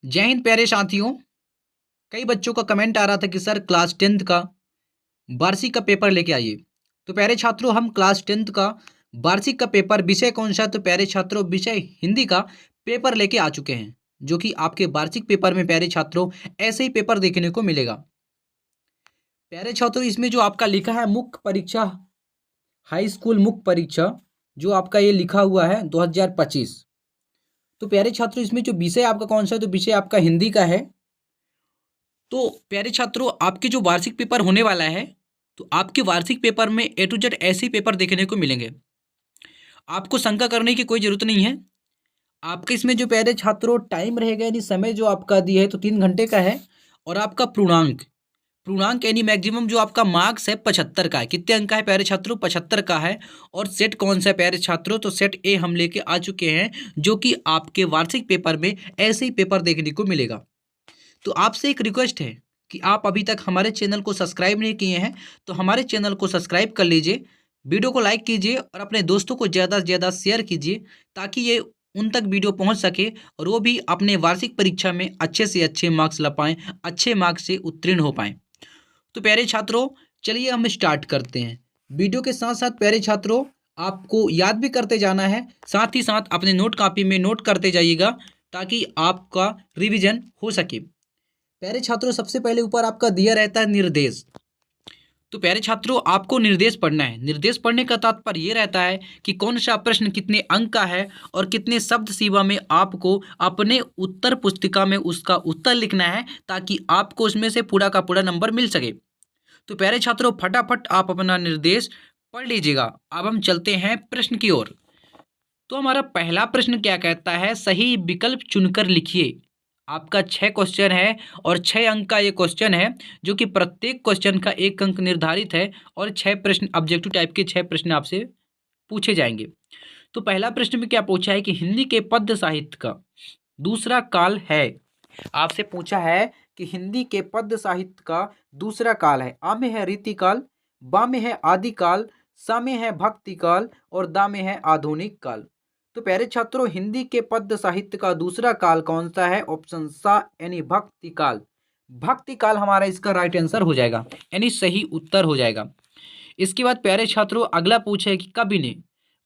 जय हिंद प्यारे साथियों। कई बच्चों का कमेंट आ रहा था कि सर क्लास 10th का वार्षिक का पेपर लेके आइए। तो प्यारे छात्रों, हम क्लास 10th का वार्षिक का पेपर, विषय कौन सा है? तो प्यारे छात्रों, विषय हिंदी का पेपर लेके आ चुके हैं, जो कि आपके वार्षिक पेपर में प्यारे छात्रों ऐसे ही पेपर देखने को मिलेगा। प्यारे छात्रों, इसमें जो आपका लिखा है मुख्य परीक्षा, हाई स्कूल मुख्य परीक्षा, जो आपका ये लिखा हुआ है 2025। तो प्यारे छात्रों, इसमें जो विषय आपका कौन सा है? तो विषय आपका हिंदी का है। तो प्यारे छात्रों, आपके जो वार्षिक पेपर होने वाला है, तो आपके वार्षिक पेपर में ए टू जेड ऐसे ही पेपर देखने को मिलेंगे। आपको शंका करने की कोई जरूरत नहीं है। आपके इसमें जो प्यारे छात्रों टाइम रहेगा, यानी समय जो आपका दिया है, तो 3 घंटे का है। और आपका पूर्णांक, पूर्णांक यानी मैक्सिमम जो आपका मार्क्स है 75 का है। कितने अंक का है प्यारे छात्रों? 75 का है। और सेट कौन सा है प्यारे छात्रों? तो सेट ए हम लेके आ चुके हैं, जो कि आपके वार्षिक पेपर में ऐसे ही पेपर देखने को मिलेगा। तो आपसे एक रिक्वेस्ट है कि आप अभी तक हमारे चैनल को सब्सक्राइब नहीं किए हैं, तो हमारे चैनल को सब्सक्राइब कर लीजिए, वीडियो को लाइक कीजिए और अपने दोस्तों को ज़्यादा से ज़्यादा शेयर कीजिए, ताकि ये उन तक वीडियो पहुंच सके और वो भी अपने वार्षिक परीक्षा में अच्छे से अच्छे मार्क्स ला पाएँ, अच्छे मार्क्स से उत्तीर्ण हो पाएँ। तो प्यारे छात्रों, चलिए हम स्टार्ट करते हैं। वीडियो के साथ साथ प्यारे छात्रों, आपको याद भी करते जाना है, साथ ही साथ अपने नोट कॉपी में नोट करते जाइएगा, ताकि आपका रिवीजन हो सके। प्यारे छात्रों, सबसे पहले ऊपर आपका दिया रहता है निर्देश। तो प्यारे छात्रों, आपको निर्देश पढ़ना है। निर्देश पढ़ने का तात्पर्य ये रहता है कि कौन सा प्रश्न कितने अंक का है और कितने शब्द सीमा में आपको अपने उत्तर पुस्तिका में उसका उत्तर लिखना है, ताकि आपको उसमें से पूरा का पूरा नंबर मिल सके। तो प्यारे छात्रों, फटाफट आप अपना निर्देश पढ़ लीजिएगा। अब हम चलते हैं प्रश्न की ओर। तो हमारा पहला प्रश्न क्या कहता है? सही विकल्प चुनकर लिखिए। आपका 6 क्वेश्चन है और 6 अंक का ये क्वेश्चन है, जो कि प्रत्येक क्वेश्चन का 1 अंक निर्धारित है और 6 प्रश्न ऑब्जेक्टिव टाइप के 6 प्रश्न आपसे पूछे जाएंगे। तो पहला प्रश्न में क्या पूछा है कि हिंदी के पद्य साहित्य का दूसरा काल है। आपसे पूछा है कि हिंदी के पद्य साहित्य का दूसरा काल है। आ में है रीतिकाल, बा में है आदिकाल, सा में है भक्ति काल और दा में है आधुनिक काल। तो प्यारे छात्रों, हिंदी के पद्य साहित्य का दूसरा काल कौन सा है? ऑप्शन सा यानी भक्ति काल। भक्ति काल हमारा इसका राइट आंसर हो जाएगा, यानी सही उत्तर हो जाएगा। इसके बाद प्यारे छात्रों, अगला पूछा है कि कवि ने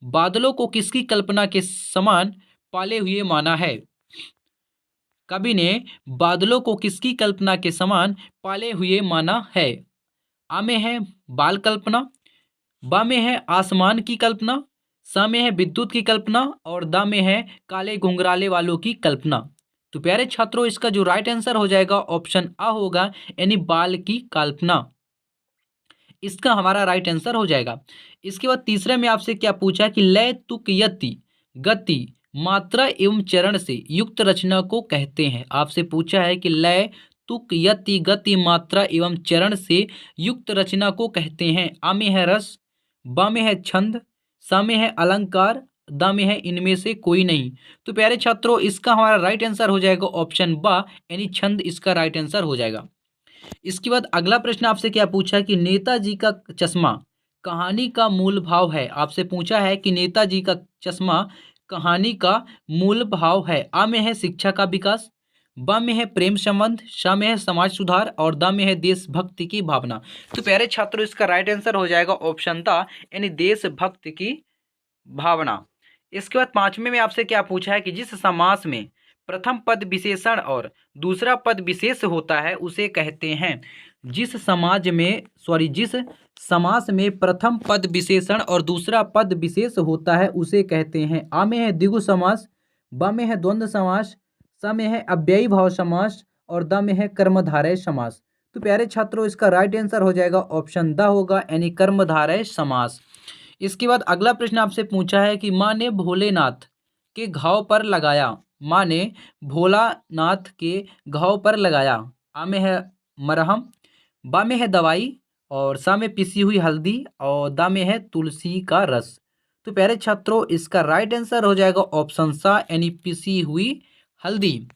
बादलों को किसकी कल्पना के समान पाले हुए माना है। कवि ने बादलों को किसकी कल्पना के समान पाले हुए माना है। आ में है बाल कल्पना, बा में है आसमान की कल्पना, सा में है विद्युत की कल्पना और दा में है काले घुंघराले वालों की कल्पना। तो प्यारे छात्रों, इसका जो राइट आंसर हो जाएगा ऑप्शन आ होगा, यानी बाल की कल्पना। इसका हमारा राइट आंसर हो जाएगा। इसके बाद तीसरे में आपसे क्या पूछा कि लय तुक यति गति मात्रा एवं चरण से युक्त रचना को कहते हैं। आपसे पूछा है कि लय तुक यति गति मात्रा एवं चरण से युक्त रचना को कहते हैं। आ में है रस, बा में है छंद, सा में है अलंकार, दा में है इनमें से कोई नहीं। तो प्यारे छात्रों, इसका हमारा राइट आंसर हो जाएगा ऑप्शन बा, यानी छंद इसका राइट आंसर हो जाएगा। इसके बाद अगला प्रश्न आपसे क्या पूछा कि नेताजी का चश्मा कहानी का मूल भाव है। आपसे पूछा है कि नेताजी का चश्मा कहानी का मूल भाव है। आ में है शिक्षा का विकास, ब में है प्रेम संबंध, श में है समाज सुधार और द में है देशभक्ति की भावना। तो प्यारे छात्रों, इसका राइट आंसर हो जाएगा ऑप्शन द, यानी देशभक्ति की भावना। इसके बाद पांचवें में आपसे क्या पूछा है कि जिस समास में प्रथम पद विशेषण और दूसरा पद विशेष होता है उसे कहते हैं। जिस समास में प्रथम पद विशेषण और दूसरा पद विशेष होता है उसे कहते हैं। आ में है द्विगु समास, ब में है द्वंद्व समास, स में है अव्ययी भाव समास और द में है कर्मधारय समास। तो प्यारे छात्रों, इसका राइट आंसर हो जाएगा ऑप्शन द होगा, यानी कर्मधारय समास। इसके बाद अगला प्रश्न आपसे पूछा है कि माँ ने भोलेनाथ के घाव पर लगाया। माँ ने भोलानाथ के घाव पर लगाया। आ में है मरहम, बा में है दवाई और सा में पिसी हुई हल्दी और दा में है तुलसी का रस। तो प्यारे छात्रों, इसका राइट आंसर हो जाएगा ऑप्शन सा, यानी पिसी हुई हल्दी।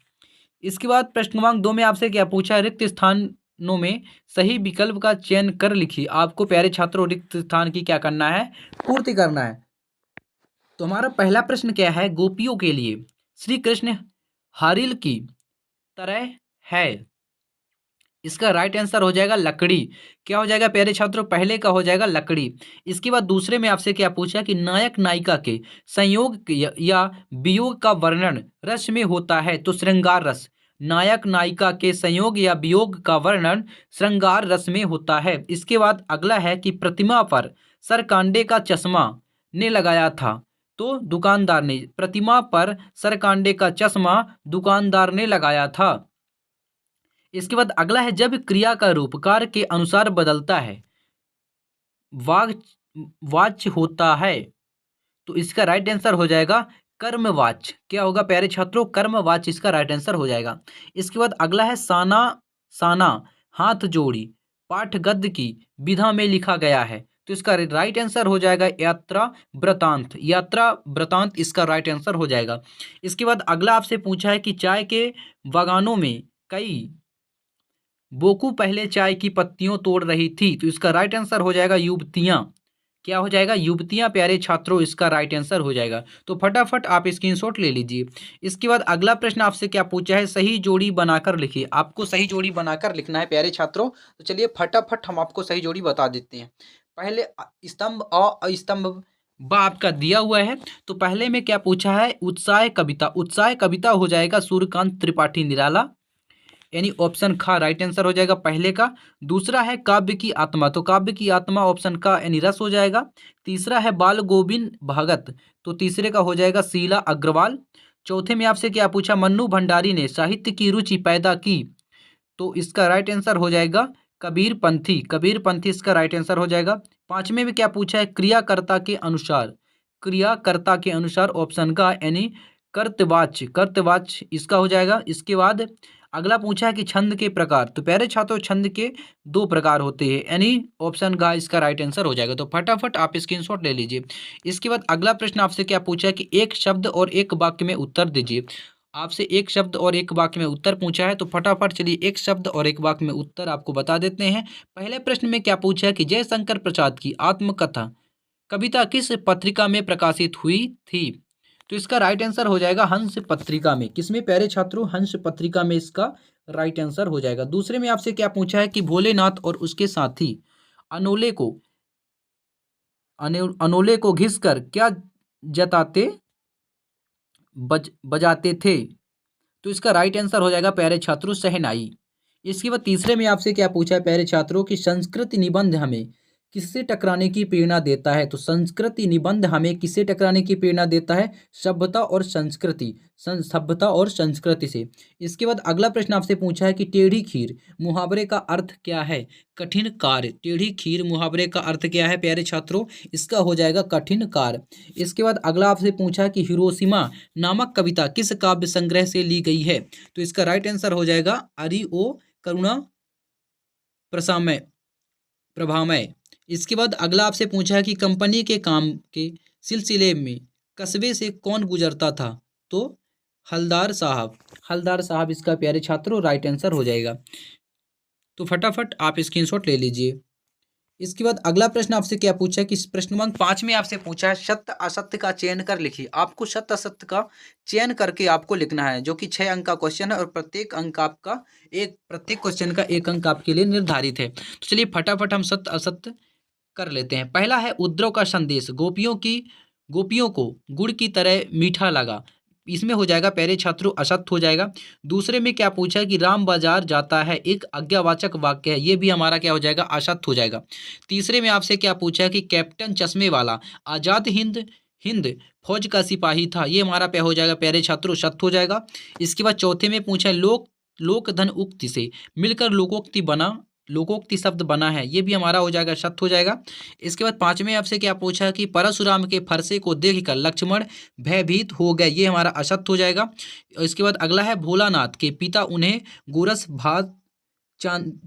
इसके बाद प्रश्न क्रमांक 2 में आपसे क्या पूछा है? रिक्त स्थानों में सही विकल्प का चयन कर लिखिए। आपको प्यारे छात्रों रिक्त स्थान की क्या करना है? पूर्ति करना है। तो हमारा पहला प्रश्न क्या है? गोपियों के लिए श्री कृष्ण हारिल की तरह है। इसका राइट आंसर हो जाएगा लकड़ी। क्या हो जाएगा प्यारे छात्रों, पहले का हो जाएगा लकड़ी। इसके बाद दूसरे में आपसे क्या पूछा कि नायक नायिका के संयोग या वियोग का वर्णन रस में होता है तो श्रृंगार रस। नायक नायिका के संयोग या वियोग का वर्णन श्रृंगार रस में होता है। इसके बाद अगला है कि प्रतिमा पर सरकांडे का चश्मा ने लगाया था तो दुकानदार ने। प्रतिमा पर सरकांडे का चश्मा दुकानदार ने लगाया था। इसके बाद अगला है जब क्रिया का रूप कार्य के अनुसार बदलता है वाच वाच्य होता है तो इसका राइट आंसर हो जाएगा कर्मवाच्य। क्या होगा प्यारे छात्रों, कर्मवाच्य इसका राइट आंसर हो जाएगा। इसके बाद अगला है साना साना हाथ जोड़ी पाठ गद्य की विधा में लिखा गया है तो इसका राइट आंसर हो जाएगा यात्रा वृतांत। यात्रा वृतांत इसका राइट आंसर हो जाएगा। इसके बाद अगला आपसे पूछा है कि चाय के बागानों में कई बोकू पहले चाय की पत्तियों तोड़ रही थी तो इसका राइट आंसर हो जाएगा युवतियां। क्या हो जाएगा, युवतियां प्यारे छात्रों इसका राइट आंसर हो जाएगा। तो फटाफट आप स्क्रीनशॉट ले लीजिए। इसके बाद अगला प्रश्न आपसे क्या पूछा है, सही जोड़ी बनाकर लिखिए। आपको सही जोड़ी बनाकर लिखना है प्यारे छात्रों। तो चलिए फटाफट हम आपको सही जोड़ी बता देते हैं। पहले स्तंभ अ स्तंभ ब आपका दिया हुआ है। तो पहले में क्या पूछा है, उत्साह कविता। उत्साह कविता हो जाएगा सूर्यकांत त्रिपाठी निराला, यानी ऑप्शन खा राइट आंसर हो जाएगा पहले का। दूसरा है काव्य की आत्मा, तो काव्य की आत्मा ऑप्शन का यानी रस हो जाएगा। तीसरा है बाल गोविंद भगत, तो तीसरे का हो जाएगा शीला अग्रवाल। चौथे में आपसे क्या पूछा, मन्नू भंडारी ने साहित्य की रुचि पैदा की, तो इसका राइट आंसर हो जाएगा कबीर पंथी। कबीर पंथी इसका राइट आंसर हो जाएगा। पांचवें में क्या पूछा है, क्रियाकर्ता के अनुसार। क्रियाकर्ता के अनुसार ऑप्शन का यानी कर्तवाच्य। कर्तवाच्य इसका हो जाएगा। इसके बाद अगला पूछा है कि छंद के प्रकार। तो प्यारे छात्रों छंद के दो प्रकार होते हैं, यानी ऑप्शन का इसका राइट आंसर हो जाएगा। तो फटाफट आप स्क्रीनशॉट ले लीजिए। इसके बाद अगला प्रश्न आपसे क्या पूछा है कि एक शब्द और एक वाक्य में उत्तर दीजिए। आपसे एक शब्द और एक वाक्य में उत्तर पूछा है, तो फटाफट चलिए एक शब्द और एक वाक्य में उत्तर आपको बता देते हैं। पहले प्रश्न में क्या पूछा है कि जयशंकर प्रसाद की आत्मकथा कविता किस पत्रिका में प्रकाशित हुई थी, तो इसका राइट आंसर हो जाएगा हंस पत्रिका में। किसमें प्यारे छात्रों, हंस पत्रिका में इसका राइट आंसर हो जाएगा। दूसरे में आपसे क्या पूछा है कि भोलेनाथ और उसके साथी अनोले को अनोले को घिसकर क्या जताते बजाते थे, तो इसका राइट आंसर हो जाएगा प्यारे छात्रों शहनाई। इसके बाद तीसरे में आपसे क्या पूछा है प्यारे छात्रों कि संस्कृति निबंध हमें किससे टकराने की प्रेरणा देता है, तो संस्कृति निबंध हमें किससे टकराने की प्रेरणा देता है, सभ्यता और संस्कृति, सभ्यता और संस्कृति से। इसके बाद अगला प्रश्न आपसे पूछा है कि टेढ़ी खीर मुहावरे का अर्थ क्या है, कठिन कार्य। टेढ़ी खीर मुहावरे का अर्थ क्या है प्यारे छात्रों, इसका हो जाएगा कठिन कार्य। इसके बाद अगला आपसे पूछा है कि हिरोशिमा नामक कविता किस काव्य संग्रह से ली गई है, तो इसका राइट आंसर हो जाएगा अरि ओ करुणा प्रसामय प्रभामय। इसके बाद अगला आपसे पूछा है कि कंपनी के काम के सिलसिले में कस्बे से कौन गुजरता था, तो हलदार साहब। हलदार साहब इसका प्यारे छात्रों राइट आंसर हो जाएगा। तो फटाफट आप स्क्रीनशॉट ले लीजिए। इसके बाद अगला प्रश्न आपसे क्या पूछा है कि प्रश्न क्रमांक 5 में आपसे पूछा है सत्य असत्य का चयन कर लिखिए। आपको सत्य असत्य का चयन करके आपको लिखना है, जो कि 6 अंक का क्वेश्चन है और प्रत्येक क्वेश्चन का 1 अंक आपके लिए निर्धारित है। तो चलिए फटाफट हम सत्य असत्य कर लेते हैं। पहला है उद्धव का संदेश गोपियों को गुड़ की तरह मीठा लगा, इसमें हो जाएगा प्यारे छात्रों असत्य हो जाएगा। दूसरे में क्या पूछा है कि राम बाजार जाता है, एक आज्ञावाचक वाक्य है, ये भी हमारा क्या हो जाएगा असत्य हो जाएगा। तीसरे में आपसे क्या पूछा है कि कैप्टन चश्मे वाला आजाद हिंद फौज का सिपाही था, ये हमारा क्या हो जाएगा प्यारे छात्रों सत्य हो जाएगा। इसके बाद चौथे में पूछा है लोक धन उक्ति से मिलकर लोकोक्ति शब्द बना है, ये भी हमारा हो जाएगा सत्य हो जाएगा। इसके बाद 5वें आपसे क्या पूछा है कि परशुराम के फरसे को देखकर लक्ष्मण भयभीत हो गए, ये हमारा असत्य हो जाएगा। इसके बाद अगला है भोलानाथ के पिता उन्हें गोरस भात चांदी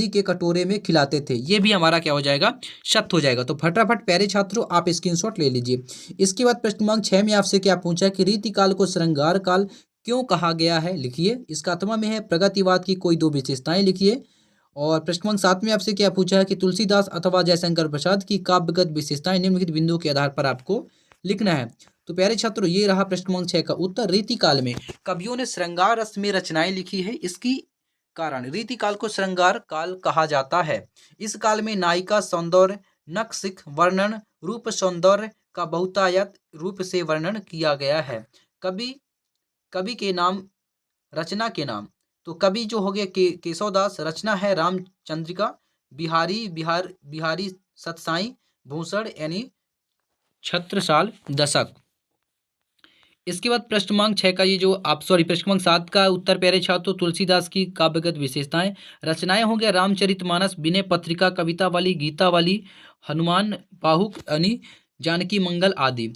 के कटोरे में खिलाते थे, ये भी हमारा क्या हो जाएगा सत्य हो जाएगा। तो फटाफट प्यारे छात्रों आप स्क्रीनशॉट ले लीजिए। इसके बाद प्रश्न क्रमांक 6 में आपसे क्या पूछा कि रीतिकाल को श्रृंगार काल क्यों कहा गया है, लिखिए। इसका आत्मा में है प्रगतिवाद की कोई 2 विशेषताएं लिखिए। और प्रश्न क्रमांक 7 में आपसे क्या पूछा है कि तुलसीदास अथवा जयशंकर प्रसाद की काव्यगत विशेषताएं निम्नलिखित बिंदुओं के आधार पर आपको लिखना है। तो प्यारे छात्रों ये रहा प्रश्न क्रमांक 6 का उत्तर। रीतिकाल में कवियों ने श्रृंगार रस में रचनाएं लिखी है, इसकी कारण रीतिकाल को श्रृंगार काल कहा जाता है। इस काल में नायिका सौंदर्य, नक्सिक वर्णन, रूप सौंदर्य का बहुतायत रूप से वर्णन किया गया है। कवि कवि के नाम, रचना के नाम, तो कवि जो हो गया केशवदास, रचना है रामचंद्रिका, बिहारी सतसाई भूषण यानी छत्रसाल दशक। इसके बाद प्रश्न क्रमांक 6 का ये जो आप सॉरी प्रश्न क्रमांक 7 का उत्तर प्यारे छात्रों, तुलसीदास की काव्यगत विशेषताएं। रचनाएं हो गया रामचरितमानस, विनय पत्रिका, कविता वाली, गीता वाली, हनुमान बाहुक यानी जानकी मंगल आदि।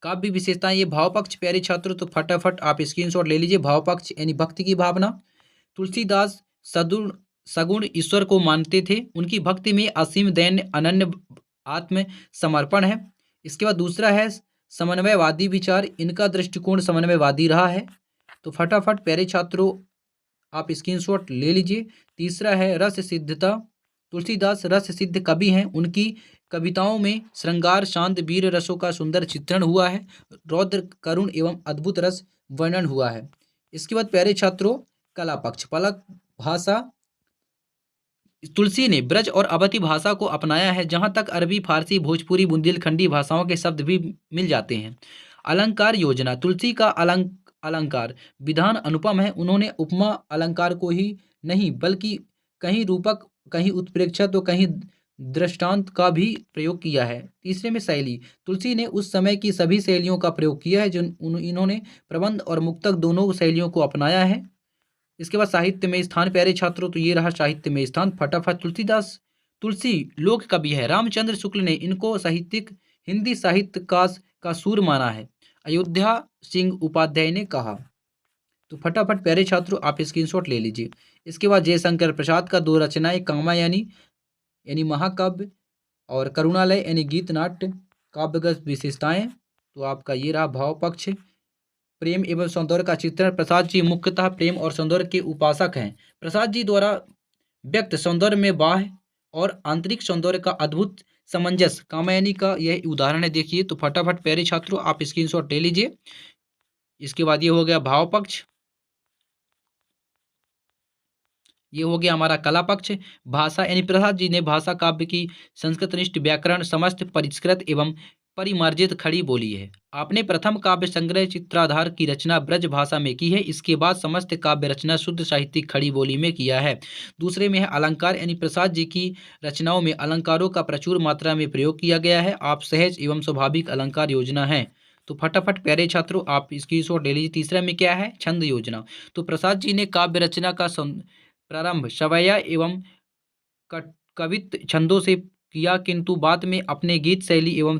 काव्य विशेषताएं ये भाव पक्ष प्यारे छात्रों, तो फटाफट आप स्क्रीनशॉट ले लीजिए। भाव पक्ष यानी भक्ति की भावना। तुलसीदास सदुण सगुण ईश्वर को मानते थे, उनकी भक्ति में असीम दैन्य अनन्य आत्म समर्पण है। इसके बाद दूसरा है समन्वयवादी विचार, इनका दृष्टिकोण समन्वयवादी रहा है। तो फटाफट प्यारे छात्रों आप स्क्रीनशॉट ले लीजिए। तीसरा है रस सिद्धता, तुलसीदास रस सिद्ध कवि हैं, उनकी कविताओं में श्रृंगार, शांत, वीर रसों का सुंदर चित्रण हुआ है, रौद्र, करुण एवं अद्भुत रस वर्णन हुआ है। इसके बाद प्यारे छात्रों कला पक्ष, पलक भाषा, तुलसी ने ब्रज और अवधी भाषा को अपनाया है, जहाँ तक अरबी, फारसी, भोजपुरी, बुंदेलखंडी भाषाओं के शब्द भी मिल जाते हैं। अलंकार योजना, तुलसी का अलंकार विधान अनुपम है, उन्होंने उपमा अलंकार को ही नहीं बल्कि कहीं रूपक, कहीं उत्प्रेक्षा तो कहीं दृष्टांत का भी प्रयोग किया है। तीसरे में शैली, तुलसी ने उस समय की सभी शैलियों का प्रयोग किया है, जो इन्होंने प्रबंध और मुक्तक दोनों शैलियों को अपनाया है। इसके बाद साहित्य में स्थान प्यारे छात्रों, तो ये रहा साहित्य में स्थान। फटाफट तुलसी लोक कवि है, रामचंद्र शुक्ल ने इनको साहित्यिक हिंदी साहित्य का सूर माना है, अयोध्या सिंह उपाध्याय ने कहा। तो फटाफट प्यारे छात्रों आप स्क्रीनशॉट ले लीजिए। इसके बाद जयशंकर प्रसाद का दो रचनाएं, कामायनी यानी महाकाव्य और करुणालय यानी गीत नाट्य। काव्यगत विशेषताएं, तो आपका ये रहा भाव पक्ष, प्रेम एवं सौंदर्य का चित्रण। प्रसाद जी मुख्यतः प्रेम और सौंदर्य के उपासक हैं। प्रसाद जी द्वारा व्यक्त सौंदर्य में बाह्य और आंतरिक सौंदर्य का अद्भुत समंजस कामायनी का यह उदाहरण है। देखिए, तो फटाफट प्यारे छात्रों आप स्क्रीनशॉट ले लीजिए। इसके बाद ये हो गया भाव पक्ष, ये हो गया हमारा कला पक्ष। भाषा यानी प्रसाद जी ने भाषा काव्य की संस्कृतनिष्ठ व्याकरण समस्त परिष्कृत एवं परिमार्जित खड़ी बोली है। आपने प्रथम काव्य संग्रह चित्राधार की रचना ब्रज भाषा में की है, इसके बाद समस्त काव्य रचना शुद्ध साहित्यिक खड़ी बोली में किया है। दूसरे में है अलंकार, यानी प्रसाद जी की रचनाओं में अलंकारों का प्रचुर मात्रा में प्रयोग किया गया है। आप सहज एवं स्वाभाविक अलंकार योजना है। तो फटाफट प्यारे छात्रों आप स्क्रीनशॉट ले लीजिए। तीसरा में क्या है, छंद योजना। तो प्रसाद जी ने काव्य रचना का प्रारंभ सवैया एवं कवित्व छंदों से किया, किंतु बाद में अपने गीत शैली एवं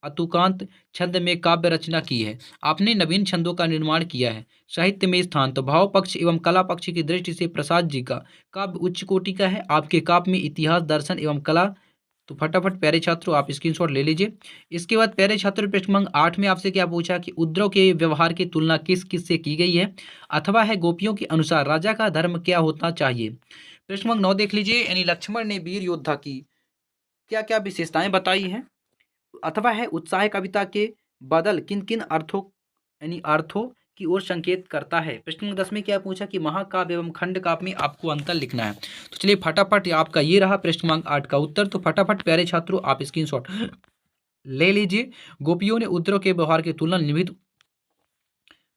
अतुकांत छंद में काव्य रचना की है। आपने नवीन छंदों का निर्माण किया है। साहित्य में स्थान, तो भाव पक्ष एवं कला पक्ष की दृष्टि से प्रसाद जी का काव्य उच्च कोटि का है। आपके काव्य में इतिहास, दर्शन एवं कला। तो फटाफट प्यारे छात्रों आप स्क्रीनशॉट ले लीजिए। इसके बाद प्यारे छात्रों प्रश्न क्रमांक 8 में आपसे क्या पूछा कि उद्धव के व्यवहार की तुलना किस किस से की गई है, अथवा है गोपियों के अनुसार राजा का धर्म क्या होना चाहिए। प्रश्न क्रमांक 9 देख लीजिए, यानी लक्ष्मण ने वीर योद्धा की क्या क्या विशेषताएं बताई हैं, अथवा है उत्साह कविता के बदल किन किन अर्थों यानी अर्थों की ओर संकेत करता है। प्रश्न नंबर 10 में क्या पूछा कि महाकाव्य एवं खंड काव्य में आपको अंतर लिखना है। तो चलिए फटाफट आपका ये रहा प्रश्न क्रमांक 8 का उत्तर। तो फटाफट प्यारे छात्रों आप स्क्रीनशॉट ले लीजिए। गोपियों ने उद्धव के व्यवहार की तुलना निम्नलिखित,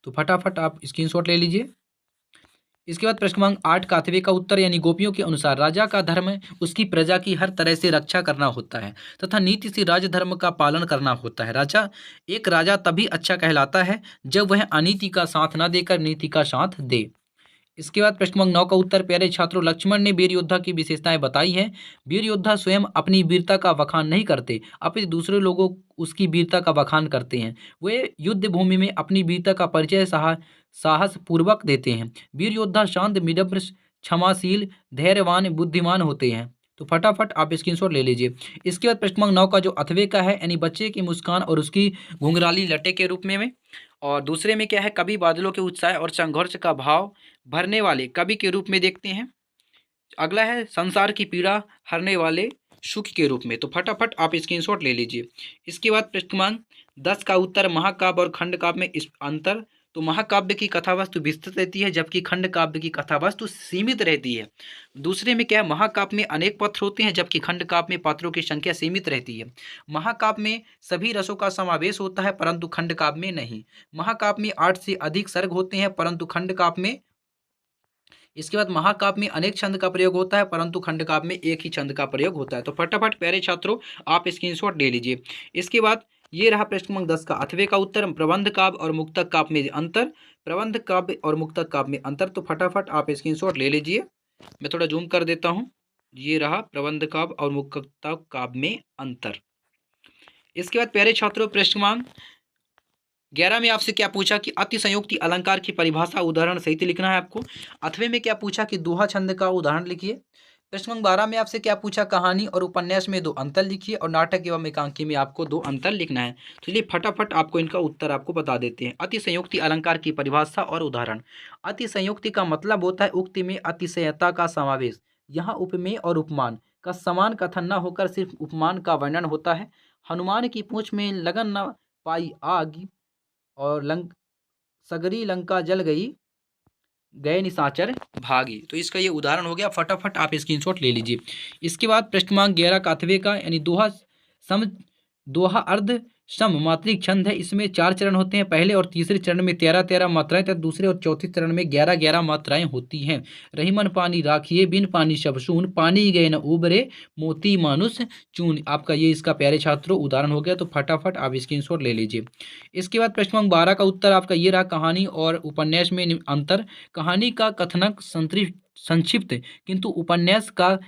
तो फटाफट आप स्क्रीनशॉट ले लीजिए। इसके बाद प्रश्न क्रमांक 8 का 8वें का उत्तर, यानी गोपियों के अनुसार राजा का धर्म उसकी प्रजा की हर तरह से रक्षा करना होता है तथा नीति से राजधर्म का पालन करना होता है। एक राजा तभी अच्छा कहलाता है जब वह अनीति का साथ न देकर नीति का साथ दे। इसके बाद प्रश्न क्रमांक 9 का उत्तर, प्यारे छात्रों लक्ष्मण ने वीर योद्धा की विशेषताएं बताई हैं। वीर योद्धा स्वयं अपनी वीरता का बखान नहीं करते, अपितु दूसरे लोगों उसकी वीरता का बखान करते हैं। वे युद्ध भूमि में अपनी वीरता का परिचय साहस पूर्वक देते हैं। वीर योद्धा शांत, विनम्र, क्षमाशील, धैर्यवान, बुद्धिमान होते हैं। तो फटाफट आप स्क्रीनशॉट ले लीजिए। इसके बाद प्रश्न क्रमांक 9 का जो 8वें का है, यानी बच्चे की मुस्कान और उसकी घुंघराली लटे के रूप में और दूसरे में क्या है, कवि बादलों के उत्साह और संघर्ष का भाव भरने वाले कवि के रूप में देखते हैं। अगला है संसार की पीड़ा हरने वाले सुख के रूप में। तो फटाफट आप स्क्रीनशॉट ले लीजिए। इसके बाद प्रश्न क्रमांक 10 का उत्तर महाकाव्य और खंड काव्य में इस अंतर। तो महाकाव्य की कथा वस्तु विस्तृत रहती है जबकि खंड काव्य की कथा वस्तु सीमित रहती है। दूसरे में क्या है, महाकाव्य में अनेक पात्र होते हैं जबकि खंड काव्य में पात्रों की संख्या सीमित रहती है। महाकाव्य में सभी रसों का समावेश होता है परंतु खंड काव्य में नहीं। महाकाव्य में 8 से अधिक सर्ग होते हैं परंतु खंड काव्य में, इसके बाद महाकाव्य में अनेक छंद का प्रयोग होता है परंतु खंड काव्य में एक ही छंद का प्रयोग होता है। तो फटाफट प्यारे छात्रों आप स्क्रीनशॉट ले लीजिए। इसके बाद ये रहा प्रश्न क्रमांक 10 का 8वें का उत्तर, प्रबंध काव्य और मुक्तक काव्य में अंतर। प्रबंध काव्य और मुक्तक काव्य में अंतर, तो फटाफट आप स्क्रीनशॉट ले लीजिए। मैं थोड़ा जूम कर देता हूँ। ये रहा प्रबंध काव्य और मुक्तक काव्य में अंतर। इसके बाद प्यारे छात्रों प्रश्न क्रमांक 11 में आपसे क्या पूछा कि अतिसंयुक्ति अलंकार की परिभाषा उदाहरण सहित लिखना है आपको। 8वें में क्या पूछा कि दोहा छंद का उदाहरण लिखिए। प्रश्न नंबर 12 में आपसे क्या पूछा, कहानी और उपन्यास में 2 अंतर लिखिए और नाटक एवं एकांकी में आपको 2 अंतर लिखना है। तो चलिए फटाफट आपको इनका उत्तर आपको बता देते हैं। अतिसंयुक्ति अलंकार की परिभाषा और उदाहरण। अतिसंयुक्ति का मतलब होता है उक्ति में अतिशयता का समावेश। यहाँ उपमेय और उपमान का समान कथन न होकर सिर्फ उपमान का वर्णन होता है। हनुमान की पूंछ में लगन न पाई आग और सगरी लंका जल गई, गए निशाचर भागी। तो इसका ये उदाहरण हो गया। फटाफट आप स्क्रीनशॉट ले लीजिए। इसके बाद प्रश्न क्रमांक 11 का 8वें का यानी दोहा अर्ध सम मात्रिक छंद है। इसमें 4 चरण होते हैं। पहले और तीसरे चरण में 13-13 मात्राएं तथा दूसरे और चौथे चरण में 11-11 मात्राएं होती हैं। रहीमन पानी राखिए बिन पानी सब सून, पानी गए न उबरे मोती मानुष चून। आपका ये इसका प्यारे छात्रों उदाहरण हो गया। तो फटाफट आप स्क्रीनशॉट ले लीजिए। इसके बाद प्रश्न क्रमांक 12 का उत्तर आपका ये रहा, कहानी और उपन्यास में अंतर। कहानी का कथनक संक्षिप्त किंतु उपन्यास का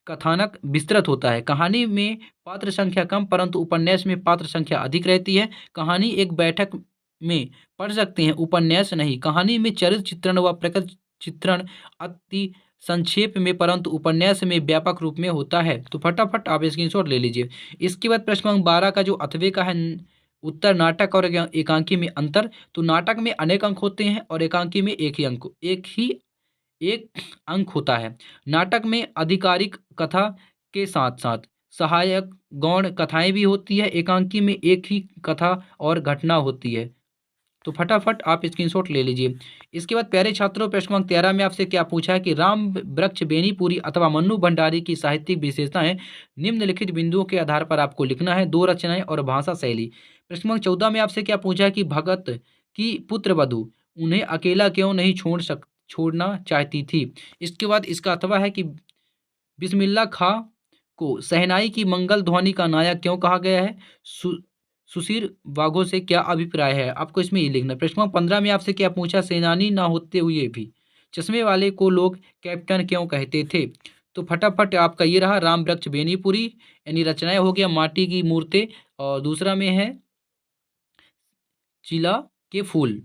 कथानक विस्तृत होता है। कहानी में पात्र संख्या कम परंतु उपन्यास में पात्र संख्या अधिक रहती है। कहानी एक बैठक में पढ़ सकते हैं, उपन्यास नहीं। कहानी में चरित्र चित्रण व प्रकृति चित्रण अति संक्षेप में परंतु उपन्यास में व्यापक रूप में होता है। तो फटाफट आप स्क्रीनशॉट ले लीजिए। इसके बाद प्रश्न क्रमांक 12 का जो 8वें का है उत्तर, नाटक और एकांकी में अंतर। तो नाटक में अनेक अंक होते हैं और एकांकी में एक अंक होता है। नाटक में आधिकारिक कथा के साथ साथ सहायक गौण कथाएं भी होती है। एकांकी में एक ही कथा और घटना होती है। तो फटाफट आप स्क्रीनशॉट ले लीजिए। इसके बाद प्यारे छात्रों प्रश्न क्रमांक 13 में आपसे क्या पूछा है कि राम वृक्ष बेनीपुरी अथवा मन्नू भंडारी की साहित्यिक विशेषताएं निम्नलिखित बिंदुओं के आधार पर आपको लिखना है। 2 रचनाएं और भाषा शैली। प्रश्न क्रमांक 14 में आपसे क्या पूछा है कि भगत की पुत्र वधू उन्हें अकेला क्यों नहीं छोड़ना चाहती थी। इसके बाद इसका अथवा है कि बिस्मिल्लाह खां को शहनाई की मंगल ध्वनि का नायक क्यों कहा गया है। सुशीर बाघों से क्या अभिप्राय है, आपको इसमें ये लिखना। प्रश्न क्रमांक 15 में आपसे क्या पूछा, सेनानी ना होते हुए भी चश्मे वाले को लोग कैप्टन क्यों कहते थे। तो फटाफट आपका ये रहा, राम वृक्ष बेनीपुरी यानी रचनाएं हो गया माटी की मूर्तें और दूसरा में है चिला के फूल।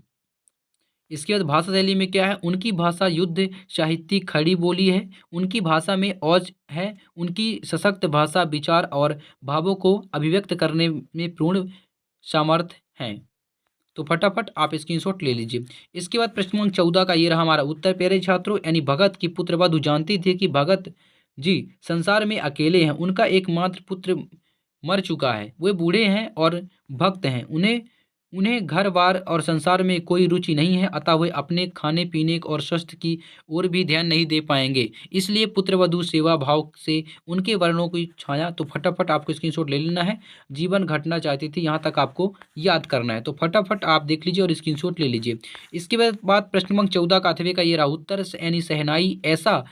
इसके बाद भाषा शैली में क्या है, उनकी भाषा युद्ध साहित्यिक खड़ी बोली है। उनकी भाषा में औज है। उनकी सशक्त भाषा विचार और भावों को अभिव्यक्त करने में पूर्ण सामर्थ्य है। तो फटाफट आप स्क्रीनशॉट ले लीजिए। इसके बाद प्रश्न क्रमांक 14 का ये रहा हमारा उत्तर प्यारे छात्रों, यानी भगत की पुत्र वधू जानती थी कि भगत जी संसार में अकेले हैं। उनका एकमात्र पुत्र मर चुका है, वे बूढ़े हैं और भक्त हैं। उन्हें उन्हें घर बार और संसार में कोई रुचि नहीं है, अतः वे अपने खाने पीने और स्वास्थ्य की ओर भी ध्यान नहीं दे पाएंगे। इसलिए पुत्रवधू सेवा भाव से उनके वर्णों की छाया। तो फटाफट आपको स्क्रीनशॉट ले लेना है। जीवन घटना चाहती थी, यहाँ तक आपको याद करना है। तो फटाफट आप देख लीजिए और स्क्रीनशॉट ले लीजिए। इसके बाद प्रश्न क्रमांक 14 का 8वें का ये रहा उत्तर, यानी शहनाई ऐसा।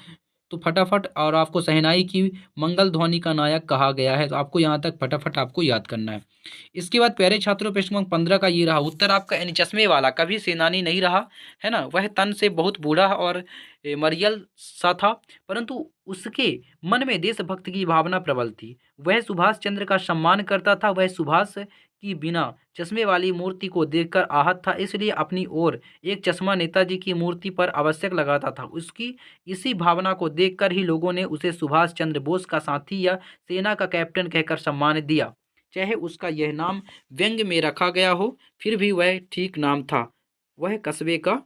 तो फटाफट और आपको शहनाई की मंगल ध्वनि का नायक कहा गया है। तो आपको यहाँ तक फटाफट आपको याद करना है। इसके बाद प्यारे छात्रों प्रश्न क्रमांक 15 का ये रहा उत्तर आपका, यानी चश्मे वाला कभी सेनानी नहीं रहा है ना। वह तन से बहुत बूढ़ा और मरियल सा था परंतु उसके मन में देशभक्त की भावना प्रबल थी। वह सुभाष चंद्र का सम्मान करता था। वह सुभाष की बिना चश्मे वाली मूर्ति को देखकर आहत था, इसलिए अपनी ओर एक चश्मा नेताजी की मूर्ति पर आवश्यक लगाता था। उसकी इसी भावना को देखकर ही लोगों ने उसे सुभाष चंद्र बोस का साथी या सेना का कैप्टन कहकर सम्मान दिया। चाहे उसका यह नाम व्यंग्य में रखा गया हो, फिर भी वह ठीक नाम था। वह कस्बे का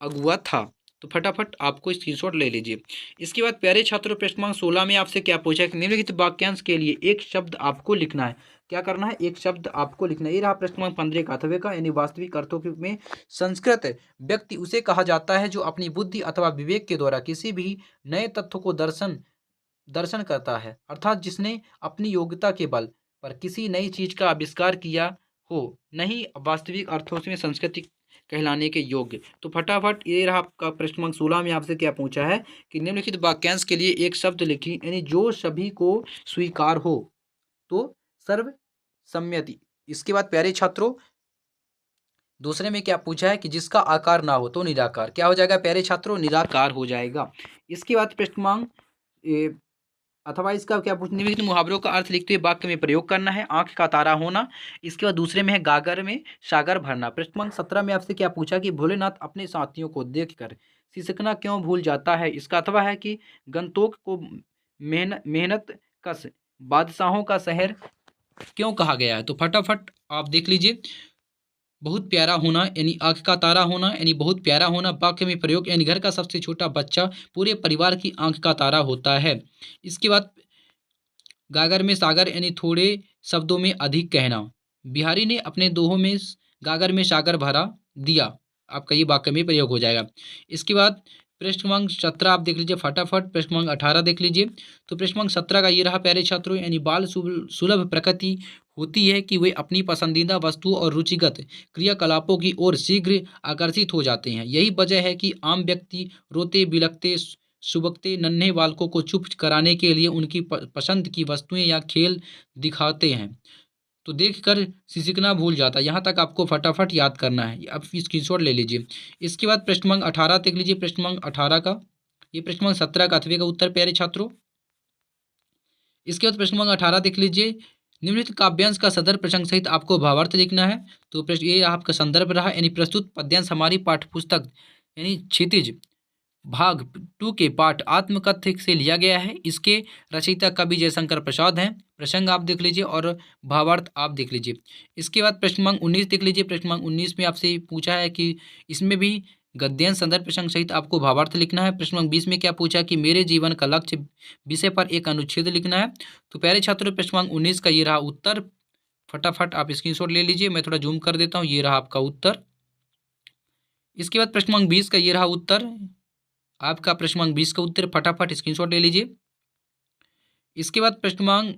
अगुआ था। तो फटाफट आपको स्क्रीनशॉट ले लीजिए। इसके बाद प्यारे छात्रों, प्रश्न क्रमांक 16 में आपसे क्या पूछा है कि निम्नलिखित वाक्यांश के लिए एक शब्द आपको लिखना है। क्या करना है? एक शब्द आपको लिखना है। ये रहा प्रश्न क्रमांक 15 का अथवा का, यानी वास्तविक अर्थों में संस्कृत व्यक्ति उसे कहा जाता है जो अपनी बुद्धि अथवा विवेक के द्वारा किसी भी नए तथ्य को दर्शन दर्शन करता है, अर्थात जिसने अपनी योग्यता के बल पर किसी नई चीज का आविष्कार किया हो, नहीं वास्तविक अर्थों में संस्कृति कहलाने के योग्य। तो फटाफट ये रहा आपका प्रश्न क्रमांक 16 में आपसे क्या पूछा है कि निम्नलिखित वाक्यांश के लिए एक शब्द लिखिए, यानी जो सभी को स्वीकार हो। तो सर्वसम्मति। इसके बाद प्यारे छात्रों, दूसरे में क्या पूछा है कि जिसका आकार ना हो, तो निराकार। क्या हो जाएगा प्यारे छात्रों? निराकार हो जाएगा। इसके बाद प्रश्न क्रमांक अथवा इसका क्या पूछ, निम्नलिखित मुहावरों का अर्थ लिखते हुए वाक्य में प्रयोग करना है। आंख का तारा होना। इसके बाद दूसरे में है गागर में सागर भरना। प्रश्न क्रमांक 17 में आपसे क्या पूछा कि भोलेनाथ अपने साथियों को देखकर सिसकना क्यों भूल जाता है। इसका अथवा है कि गंतोक को मेहनत कश बादशाहों का शहर क्यों कहा गया है। तो फटाफट आप देख लीजिए। बहुत प्यारा होना, यानी आंख का तारा होना, यानी बहुत प्यारा होना। वाक्य में प्रयोग, यानी घर का सबसे छोटा बच्चा पूरे परिवार की आंख का तारा होता है। इसके बाद गागर में सागर, यानी थोड़े शब्दों में अधिक कहना। बिहारी ने अपने दोहों में गागर में सागर भरा दिया। आपका ये वाक्य में प्रयोग हो जाएगा। इसके बाद प्रश्न क्रमांक 17 आप देख लीजिए फटाफट। प्रश्न क्रमांक 18 देख लीजिए। तो प्रश्न क्रमांक 17 का ये रहा प्यारे छात्रों, यानी बाल सुलभ प्रकृति होती है कि वे अपनी पसंदीदा वस्तुओं और रुचिगत क्रियाकलापों की ओर शीघ्र आकर्षित हो जाते हैं। यही वजह है कि आम व्यक्ति रोते बिलखते सुबकते नन्हे बालकों को चुप कराने के लिए उनकी पसंद की वस्तुएं या खेल दिखाते हैं, तो देखकर सिसकना भूल जाता है। यहाँ तक आपको फटाफट याद करना है। अब स्क्रीनशॉट ले लीजिए। इसके बाद प्रश्न क्रमांक 18 देख लीजिए। प्रश्न क्रमांक 18 का, ये प्रश्न क्रमांक 17 का अथवे का उत्तर प्यारे छात्रों। इसके बाद प्रश्न क्रमांक 18 देख लीजिए। निम्नलिखित काव्यांश का सदर प्रसंग सहित आपको भावार्थ लिखना है। तो प्रश्न ये आपका संदर्भ रहा, यानी प्रस्तुत पद्यांश हमारी पाठ्यपुस्तक यानी क्षितिज भाग 2 के पाठ आत्मकथ्य से लिया गया है। इसके रचयिता कवि जयशंकर प्रसाद हैं। प्रसंग आप देख लीजिए और भावार्थ आप देख लीजिए। इसके बाद प्रश्न क्रमांक 19 देख लीजिए। प्रश्न क्रमांक 19 में आपसे पूछा है कि इसमें भी गद्यांश संदर्भ प्रसंग सहित आपको भावार्थ लिखना है। प्रश्न क्रमांक 20 में क्या पूछा कि मेरे जीवन का लक्ष्य विषय पर एक अनुच्छेद लिखना है। तो प्यारे छात्रों, प्रश्न क्रमांक 19 का ये रहा उत्तर। फटाफट आप स्क्रीनशॉट ले लीजिए। मैं थोड़ा जूम कर देता हूँ। ये रहा आपका उत्तर। इसके बाद प्रश्न क्रमांक 20 का ये रहा उत्तर। आपका प्रश्न क्रमांक 20 का उत्तर फटाफट स्क्रीनशॉट ले लीजिए। इसके बाद प्रश्न क्रमांक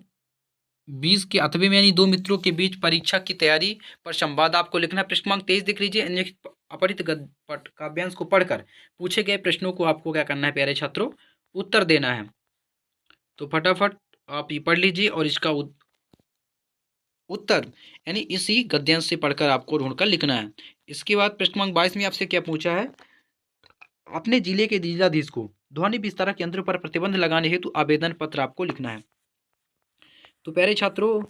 20 के अथवे में, यानी दो मित्रों के बीच परीक्षा की तैयारी पर संवाद आपको लिखना है। प्रश्न क्रमांक 23 देख लीजिए। अपरित काव्यांश को पढ़कर पूछे गए प्रश्नों को आपको क्या करना है प्यारे छात्रों? उत्तर देना है। तो फटाफट आप ये पढ़ लीजिए और इसका उत्तर यानी इसी गद्यांश से पढ़कर आपको ढूंढकर लिखना है। इसके बाद प्रश्न क्रमांक 22 में आपसे क्या पूछा है? अपने जिले के जिलाधीश को ध्वनि विस्तारक यंत्र पर प्रतिबंध लगाने हेतु आवेदन पत्र आपको लिखना है। तो प्यारे छात्रों,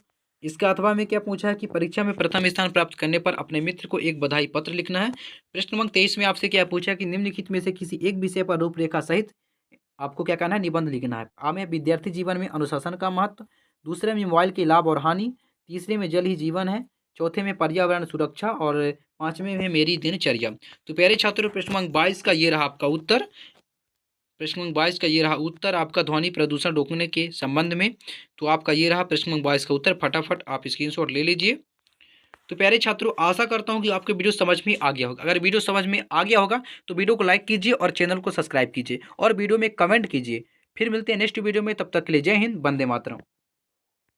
इसका अथवा में क्या पूछा है कि परीक्षा में प्रथम स्थान प्राप्त करने पर अपने मित्र को एक बधाई पत्र लिखना है। प्रश्न क्रमांक 23 में आपसे क्या पूछा है कि निम्नलिखित में से किसी एक विषय पर रूपरेखा सहित आपको क्या करना है? निबंध लिखना है। आ में विद्यार्थी जीवन में अनुशासन का महत्व, दूसरे में मोबाइल के लाभ और हानि, तीसरे में जल ही जीवन है, चौथे में पर्यावरण सुरक्षा और पांचवें में मेरी दिनचर्या। तो प्यारे छात्रों, प्रश्न क्रमांक 22 का ये रहा आपका उत्तर। प्रश्न क्रमांक 22 का ये रहा उत्तर आपका ध्वनि प्रदूषण रोकने के संबंध में। तो आपका ये रहा प्रश्न क्रमांक 22 का उत्तर। फटाफट आप स्क्रीनशॉट ले लीजिए। तो प्यारे छात्रों, आशा करता हूं कि आपको वीडियो समझ में आ गया होगा। अगर वीडियो समझ में आ गया होगा तो वीडियो को लाइक कीजिए और चैनल को सब्सक्राइब कीजिए और वीडियो में कमेंट कीजिए। फिर मिलते हैं नेक्स्ट वीडियो में। तब तक के लिए जय हिंद, वंदे मातरम।